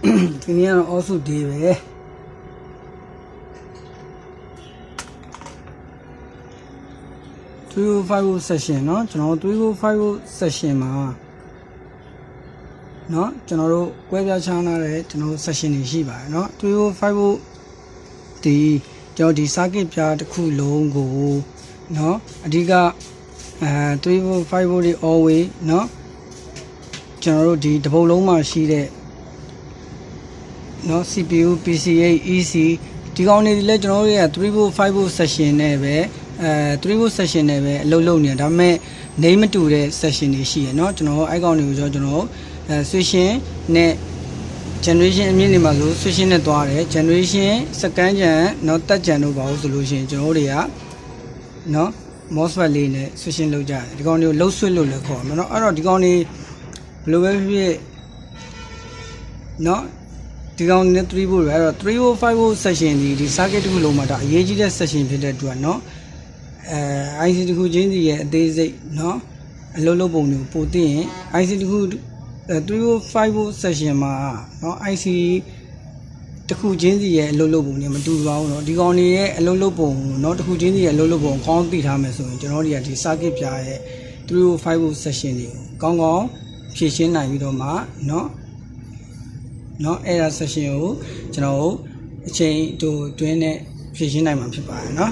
ဒီနေ့ကတော့ also day ပဲ305 session เนาะကျွန်တော်305 session မှာเนาะကျွန်တော်တို့ကွဲပြားခြားနားတဲ့ကျွန်တော် session တွေရှိပါတယ်เนาะ305ဒီကျွန်တော်ဒီ circuit ပြားတစ်ခုလုံးကိုเนาะအဓိက305 တွေ always เนาะကျွန်တော်တို့ဒီတစ်ပုတ်လုံးမှာရှိတဲ့เนาะ CPU PCA EC ဒီကောင်တွေလည်းကျွန်တော်တို့ရဲ့305 session နဲ့ပဲ3 session နဲ့ပဲအလုပ်လုပ်နေတာဒါပေမဲ့ name မတူတဲ့ session တွေရှိရเนาะကျွန်တော်အဲ့ကောင်တွေကိုကျွန်တော်switching နဲ့ generation အမြင့်တွေမှာဆို switching နဲ့သွားတယ် generation စကန်ကြံเนาะတက်ကြံတို့ပါလို့ဆိုလို့ရှိရင်ကျွန်တော်တို့တွေကเนาะ MOSFET လေးနဲ့ switching လုပ်ကြတယ်ဒီကောင်တွေကို load switch လို့လည်းခေါ်မှာเนาะအဲ့တော့ဒီကောင်တွေဘယ်လိုပဲဖြစ်ဖြစ်เนาะဒီကောင်နဲ့3ဖို့အဲ့တော့305 session ဒီ circuit တစ်ခုလုံးမှာဒါအရေးကြီးတဲ့ session ဖြစ်တဲ့အတွက်เนาะIC တစ်ခုချင်းစီရဲ့အသေးစိတ်เนาะအလုပ်လုပ်ပုံတွေကိုပို့သိရင် IC တစ်ခု305 session မှာเนาะ IC တစ်ခုချင်းစီရဲ့အလုပ်လုပ်ပုံတွေမတူပါဘူးเนาะဒီကောင်တွေရဲ့အလုပ်လုပ်ပုံเนาะတစ်ခုချင်းစီရဲ့အလုပ်လုပ်ပုံကောင်းသိထားမယ်ဆိုရင်ကျွန်တော်တို့ဒီ circuit ပြားရဲ့305 session တွေကိုကောင်းဖြည့်ရှင်းနိုင်ပြီးတော့မှเนาะအဲ့ဒါ session ကိုကျွန်တော်အချိန်တူတွင်းနဲ့ဖြည့်ရှင်းနိုင်မှာဖြစ်ပါတယ်เนาะ